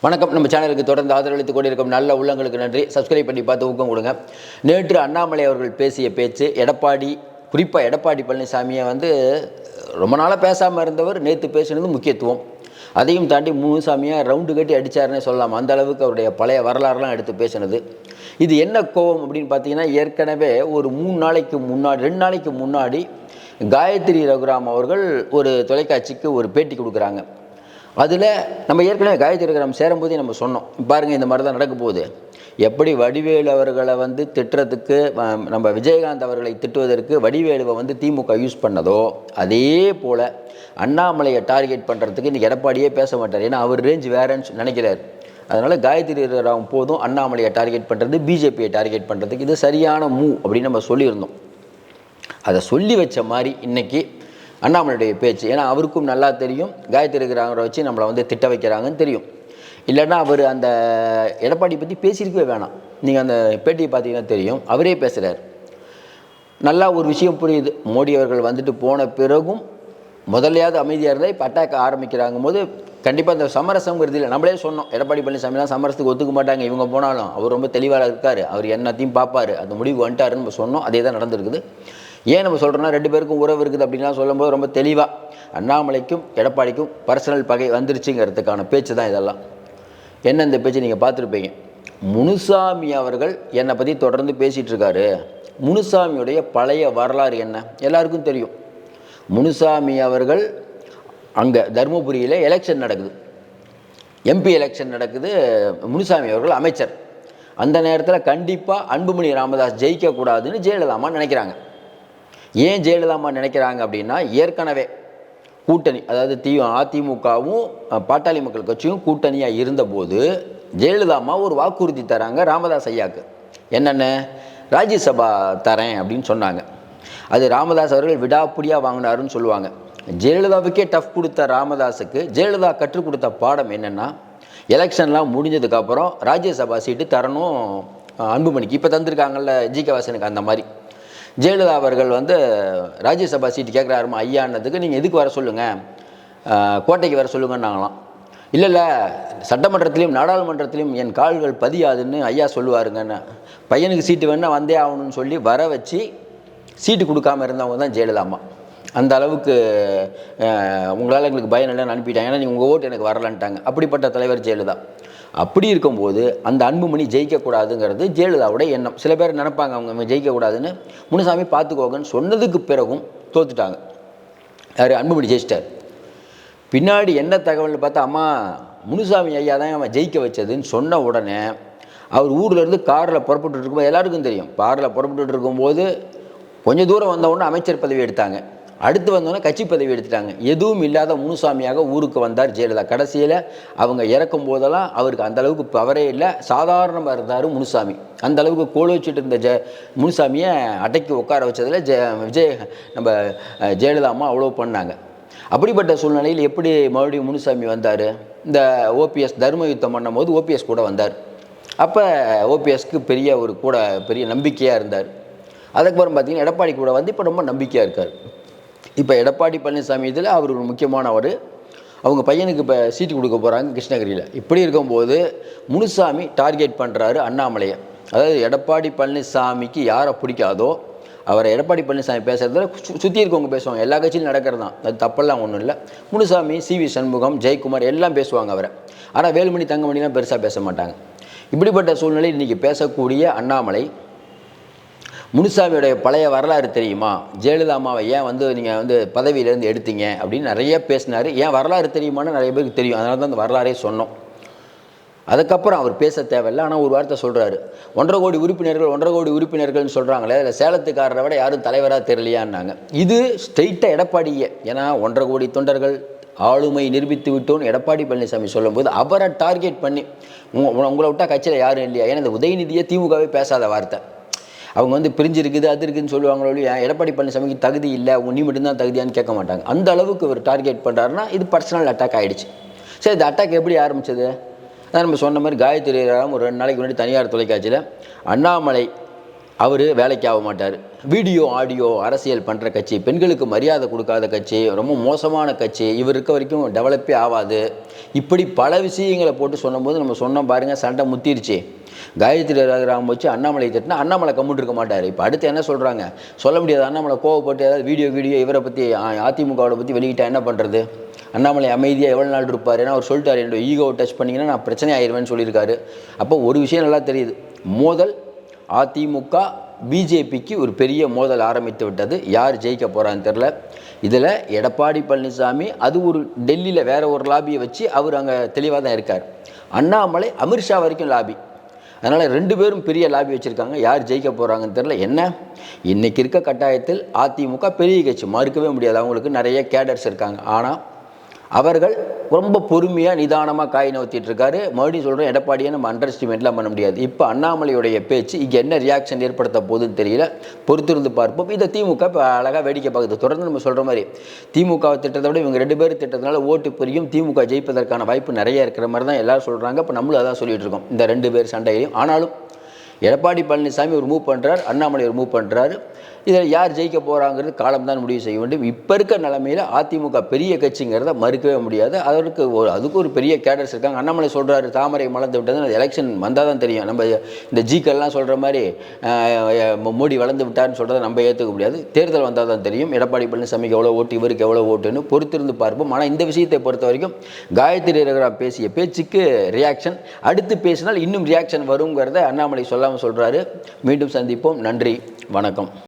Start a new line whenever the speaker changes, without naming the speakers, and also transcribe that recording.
வணக்கம். நம்ம சேனலுக்கு தொடர்ந்து ஆதரவளித்துக் கொண்டிருக்கும் நல்ல உள்ளங்களுக்கு நன்றி. சப்ஸ்கிரைப் பண்ணி பார்த்து ஊக்கம் கொடுங்க. நேற்று அண்ணாமலை அவர்கள் பேசிய பேச்சு, குறிப்பாக எடப்பாடி பழனிசாமியை ரொம்ப நாளாக பேசாமல் இருந்தவர் நேற்று பேசினது முக்கியத்துவம். அதையும் தாண்டி முனுசாமியை ரவுண்டு கட்டி அடித்தாருன்னே சொல்லலாம். அந்த அளவுக்கு அவருடைய பழைய வரலாறுலாம் எடுத்து பேசினது. இது என்ன கோபம் அப்படின்னு பார்த்தீங்கன்னா, ஏற்கனவே ஒரு 2 நாளைக்கு முன்னாடி காயத்ரி ரகுராம் அவர்கள் ஒரு தொலைக்காட்சிக்கு ஒரு பேட்டி கொடுக்குறாங்க. அதில் நம்ம ஏற்கனவே காயத்ரி ரகுராம் சேரும்போதே நம்ம சொன்னோம், பாருங்கள் இந்த மாதிரி தான் நடக்க போகுது. எப்படி வடிவேலு அவர்களை திட்டுறதுக்கு, நம்ம விஜயகாந்த் அவர்களை திட்டுவதற்கு வடிவேலுவை திமுக யூஸ் பண்ணதோ, அதே போல் அண்ணாமலையை டார்கெட் பண்ணுறதுக்கு இன்றைக்கி எடப்பாடியே பேச மாட்டார். ஏன்னா அவர் ரேஞ்ச் வேறன்னு நினைக்கிறார். அதனால் காயத்ரி ரகுராம் போதும் அண்ணாமலையை டார்கெட் பண்ணுறது, பிஜேபியை டார்கெட் பண்ணுறதுக்கு இது சரியான மூவ் அப்படின்னு நம்ம சொல்லியிருந்தோம். அதை சொல்லி வச்ச மாதிரி இன்றைக்கி அண்ணாமலையுடைய பேச்சு. ஏன்னா அவருக்கும் நல்லா தெரியும், காயத்ரி ரகுராமரை வச்சு நம்மளை திட்ட வைக்கிறாங்கன்னு தெரியும். இல்லைன்னா அவர் அந்த எடப்பாடி பற்றி பேசியிருக்கவே வேணாம். நீங்கள் அந்த பேட்டியை பார்த்தீங்கன்னா தெரியும், அவரே பேசுகிறார். நல்லா ஒரு விஷயம் புரியுது. மோடி அவர்கள் போன பிறகும் முதல்லையாவது அமைதியாக இருந்தால் இப்போ அட்டாக் ஆரம்பிக்கிறாங்கும் போது கண்டிப்பாக அந்த சமரசங்கிறது இல்லை. நம்மளே சொன்னோம், எடப்பாடி பழனிசாமிலாம் சமரசத்துக்கு ஒத்துக்க மாட்டாங்க, இவங்க போனாலும் அவர் ரொம்ப தெளிவாக இருக்கார், அவர் என்னத்தையும் பார்ப்பார், அந்த முடிவு வந்துட்டாருன்னு நம்ம சொன்னோம். அதே தான் நடந்திருக்குது. ஏன் நம்ம சொல்கிறோன்னா, 2 பேருக்கும் உறவு இருக்குது அப்படின்லாம் சொல்லும்போது ரொம்ப தெளிவாக அண்ணாமலைக்கும் எடப்பாடிக்கும் பர்சனல் பகை வந்துருச்சுங்கிறதுக்கான பேச்சு தான் இதெல்லாம். என்ன இந்த பேச்சு நீங்கள் பார்த்துருப்பீங்க. முனுசாமி அவர்கள் என்னை பற்றி தொடர்ந்து பேசிகிட்டு இருக்காரு. முனுசாமியுடைய பழைய வரலாறு என்ன எல்லாருக்கும் தெரியும். முனுசாமி அவர்கள் அங்கே தருமபுரியில் எலெக்ஷன் நடக்குது, எம்பி எலெக்ஷன் நடக்குது. முனுசாமி அவர்கள் அமைச்சர். அந்த நேரத்தில் கண்டிப்பாக அன்புமணி ராமதாஸ் ஜெயிக்கக்கூடாதுன்னு ஜெயலலிதா நினைக்கிறாங்க. ஏன் ஜெயலலிதா நினைக்கிறாங்க அப்படின்னா, ஏற்கனவே கூட்டணி, அதாவது அதிமுகவும் பாட்டாளி மக்கள் கட்சியும் கூட்டணியாக இருந்தபோது ஜெயலலிதா ஒரு வாக்குறுதி தராங்க ராமதாஸ் ஐயாவுக்கு. என்னென்ன, ராஜ்யசபா தரேன் அப்படின்னு சொன்னாங்க. அது ராமதாஸ் அவர்கள் விடாப்பிடியாக வாங்கினாருன்னு சொல்லுவாங்க. ஜெயலலிதாவுக்கே டஃப் கொடுத்த ராமதாஸுக்கு ஜெயலலிதா கற்றுக் கொடுத்த பாடம் என்னென்னா, எலெக்ஷன்லாம் முடிஞ்சதுக்கப்புறம் ராஜ்யசபா சீட்டு தரணும் அன்புமணிக்கு. இப்போ தந்திருக்காங்கல்ல ஜி.கே. வாசனுக்கு, அந்த மாதிரி ஜெயலலிதா அவர்கள் ராஜ்யசபா சீட்டு கேட்குறாருமா ஐயான்னதுக்கு, நீங்கள் எதுக்கு வர சொல்லுங்கள், கோட்டைக்கு வர சொல்லுங்கன்னாங்களாம். இல்லை சட்டமன்றத்திலையும் நாடாளுமன்றத்திலையும் என் கால்கள் பதியாதுன்னு ஐயா சொல்லுவாருங்கன்னு. பையனுக்கு சீட்டு வேணால் வந்தே ஆகணும்னு சொல்லி வர வச்சு சீட்டு கொடுக்காமல் இருந்தவங்க தான் ஜெயலலிதா. அந்த அளவுக்கு உங்களால் எங்களுக்கு பயம் இல்லைன்னு அனுப்பிட்டாங்க, ஏன்னா நீங்கள் உங்கள் ஓட்டு எனக்கு வரலன்ட்டாங்க. அப்படிப்பட்ட தலைவர் ஜெயலலிதா. அப்படி இருக்கும்போது அந்த அன்புமணி ஜெயிக்கக்கூடாதுங்கிறது ஜெயலலிதாவோட எண்ணம். சில பேர் நினைப்பாங்க அவங்க ஜெயிக்கக்கூடாதுன்னு. முனுசாமி பார்த்துக்கோங்கன்னு சொன்னதுக்கு பிறகும் தோத்துட்டாங்க. யார்? அன்புமணி ஜெயிச்சிட்டார். பின்னாடி என்ன தகவல்னு பார்த்தா, அம்மா முனுசாமி ஐயா தான் அவன் ஜெயிக்க வச்சதுன்னு சொன்ன உடனே அவர் ஊர்லேருந்து காரில் புறப்பட்டு இருக்கும்போது எல்லாருக்கும் தெரியும், காரில் புறப்பட்டு இருக்கும்போது கொஞ்சம் தூரம் வந்தவுடனே அமைச்சர் பதவி எடுத்தாங்க, அடுத்து வந்தோடனே கட்சி பதவி எடுத்துட்டாங்க. எதுவும் இல்லாத முனுசாமியாக ஊருக்கு வந்தார் ஜெயலலிதா. கடைசியில் அவங்க இறக்கும் போதெல்லாம் அவருக்கு அந்தளவுக்கு பவரே இல்லை, சாதாரணமாக இருந்தார் முனுசாமி. அந்தளவுக்கு கோலோச்சிட்டு இருந்த முனுசாமியை அடக்கி உட்கார வச்சதில் நம்ம ஜெயலலிதா அவ்வளோ பண்ணாங்க. அப்படிப்பட்ட சூழ்நிலையில் எப்படி மறுபடியும் முனுசாமி வந்தார்? இந்த ஓபிஎஸ் தர்ம யுத்தம் பண்ணும்போது ஓபிஎஸ் கூட வந்தார். அப்போ ஓபிஎஸ்க்கு பெரிய நம்பிக்கையாக இருந்தார். அதுக்கப்புறம் பார்த்திங்கன்னா எடப்பாடி கூட இப்போ ரொம்ப நம்பிக்கையாக இருக்கார். இப்போ எடப்பாடி பழனிசாமி இதில் அவர் ஒரு முக்கியமானவர். அவங்க பையனுக்கு இப்போ சீட்டு கொடுக்க போகிறாங்க கிருஷ்ணகிரியில். இப்படி இருக்கும்போது முனுசாமி டார்கெட் பண்ணுறாரு அண்ணாமலையை. அதாவது எடப்பாடி பழனிசாமிக்கு யாரை பிடிக்காதோ அவரை எடப்பாடி பழனிசாமி பேசுகிறத சுற்றி இருக்கவங்க பேசுவாங்க. எல்லா கட்சியிலும் நடக்கிறது தான், அது தப்பெல்லாம் ஒன்றும் இல்லை. முனுசாமி, சி.வி. சண்முகம், ஜெயக்குமார் எல்லாம் பேசுவாங்க அவரை. ஆனால் வேலுமணி தங்கமணிலாம் பெருசாக பேச மாட்டாங்க. இப்படிப்பட்ட சூழ்நிலை இன்றைக்கி பேசக்கூடிய அண்ணாமலை, முனுசாமியோடைய பழைய வரலாறு தெரியுமா, ஜெயலலிதா அம்மாவை ஏன் நீங்கள் பதவியிலேருந்து எடுத்தீங்க அப்படின்னு நிறைய பேசினார். ஏன் வரலாறு தெரியுமான்னு நிறைய பேருக்கு தெரியும், அதனால தான் அந்த வரலாறே சொன்னோம். அதுக்கப்புறம் அவர் பேச தேவையில்லை. ஆனால் ஒரு வார்த்தை சொல்கிறாரு, 1.5 கோடி உறுப்பினர்கள்னு சொல்கிறாங்களே, அதில் சேலத்துக்காரரை விட யாரும் தலைவராக தெரியலையான்னாங்க. இது ஸ்ட்ரெயிட்டாக எடப்பாடியே. ஏன்னா 1.5 கோடி தொண்டர்கள் ஆளுமை நிரூபித்து விட்டோன்னு எடப்பாடி பழனிசாமி சொல்லும்போது அவரை டார்கெட் பண்ணி உங்களை விட்டால் கட்சியில் யாரும் இல்லையா. ஏன்னா இந்த உதயநிதியை திமுகவே பேசாத வார்த்தை. அவங்க பிரிஞ்சு இருக்குது அது இருக்குதுன்னு சொல்லுவாங்களோ இல்லையா. எடப்பாடி பழனிசாமிக்கு தகுதி இல்லை, நீ மட்டும்தான் தகுதியான்னு கேட்க மாட்டாங்க. அந்த அளவுக்கு இவர் டார்கெட் பண்ணுறாருன்னா இது பர்சனல் அட்டாக் ஆகிடுச்சு. சரி, இந்த அட்டாக் எப்படி ஆரம்பிச்சது? அதான் நம்ம சொன்ன மாதிரி காயத்ரி ரகுராம் ஒரு 2 நாளைக்கு முன்னாடி தனியார் தொலைக்காட்சியில் அண்ணாமலை அவர் வேலைக்கு ஆக மாட்டார், வீடியோ ஆடியோ அரசியல் பண்ணுற கட்சி, பெண்களுக்கு மரியாதை கொடுக்காத கட்சி, ரொம்ப மோசமான கட்சி, இவர் இருக்க வரைக்கும் டெவலப்பே ஆகாது, இப்படி பல விஷயங்களை போட்டு சொன்னபோது நம்ம சொன்னோம் பாருங்கள், சண்டை முத்திருச்சு. காயத்ரி ரகுராம் வச்சு அண்ணாமலை திட்டினா அண்ணாமலை கம்முட்டு இருக்க மாட்டார். இப்போ அடுத்து என்ன சொல்கிறாங்க சொல்ல முடியாது. அண்ணாமலை கோவப்பட்டு ஏதாவது வீடியோ இவரை பற்றி அதிமுகவை பற்றி வெளியிட்டால் என்ன பண்ணுறது? அண்ணாமலை அமைதியாக எவ்வளோ நாள் இருப்பார்? ஏன்னா அவர் சொல்லிட்டார், என்னோட ஈகோவை டச் பண்ணிங்கன்னா நான் பிரச்சனை ஆயிடுவேன்னு சொல்லியிருக்காரு. அப்போ ஒரு விஷயம் நல்லா தெரியுது, மோதல் அதிமுக பிஜேபிக்கு ஒரு பெரிய மோதல் ஆரம்பித்து விட்டது. யார் ஜெயிக்க போகிறான்னு தெரில. இதில் எடப்பாடி பழனிசாமி அது ஒரு டெல்லியில் வேற ஒரு லாபியை வச்சு அவர் அங்கே தெளிவாக தான் இருக்கார். அண்ணாமலை அமித்ஷா வரைக்கும் லாபி. அதனால் 2 பேரும் பெரிய லாபி வச்சுருக்காங்க. யார் ஜெயிக்க போகிறாங்கன்னு தெரில. என்ன இன்றைக்கி இருக்க கட்டாயத்தில் அதிமுக பெரிய கட்சி, மறுக்கவே முடியாது. அவங்களுக்கு நிறைய கேடர்ஸ் இருக்காங்க. ஆனால் அவர்கள் ரொம்ப பொறுமையாக நிதானமாக காய் நவுத்திட்டு இருக்காரு. மறுபடியும் சொல்கிறேன், எடப்பாடியை நம்ம அண்டர் எஸ்டிமேட்லாம் பண்ண முடியாது. இப்போ அண்ணாமலையுடைய பேச்சு இங்கே என்ன ரியாக்ஷன் ஏற்படுத்த போகுதுன்னு தெரியல, பொறுத்திருந்து பார்ப்போம். இதை திமுக இப்போ அழகாக வேடிக்கை பார்க்குது. தொடர்ந்து நம்ம சொல்கிற மாதிரி திமுகவை திட்டத்தை விட இவங்க 2 பேர் திட்டத்தினால ஓட்டு பிரியும், திமுக ஜெயிப்பதற்கான வாய்ப்பு நிறைய இருக்கிற மாதிரி தான் எல்லோரும் சொல்கிறாங்க. இப்போ நம்மளும் அதான் சொல்லிகிட்டு இருக்கோம், இந்த 2 பேர் சண்டையிலையும். ஆனாலும் எடப்பாடி பழனிசாமி ஒரு மூவ் பண்ணுறார், அண்ணாமலை ஒரு மூவ் பண்ணுறாரு. இதில் யார் ஜெயிக்க போகிறாங்கிறது காலம்தான் முடிவு செய்ய வேண்டும். இப்போ இருக்க நிலைமையில் அதிமுக பெரிய கட்சிங்கிறத மறுக்கவே முடியாது. அதுக்கு ஒரு பெரிய கேடர்ஸ் இருக்காங்க. அண்ணாமலை சொல்கிறாரு தாமரை மலர்ந்து விட்டது, அது எலெக்ஷன் வந்தால் தான் தெரியும். நம்ம இந்த ஜிக்கெல்லாம் சொல்கிற மாதிரி மோடி வளர்ந்து விட்டார்னு சொல்கிறத நம்ம ஏற்றுக்க முடியாது. தேர்தல் வந்தால் தான் தெரியும் எடப்பாடி பழனிசாமிக்கு எவ்வளோ ஓட்டு, இவருக்கு எவ்வளோ ஓட்டுன்னு பொறுத்திருந்து பார்ப்போம். ஆனால் இந்த விஷயத்தை பொறுத்த வரைக்கும் காயத்ரி ரகுராம் பேசிய பேச்சுக்கு ரியாக்ஷன், அடுத்து பேசினால் இன்னும் ரியாக்ஷன் வருங்கிறத அண்ணாமலை சொல்லாமல் சொல்கிறாரு. மீண்டும் சந்திப்போம். நன்றி, வணக்கம்.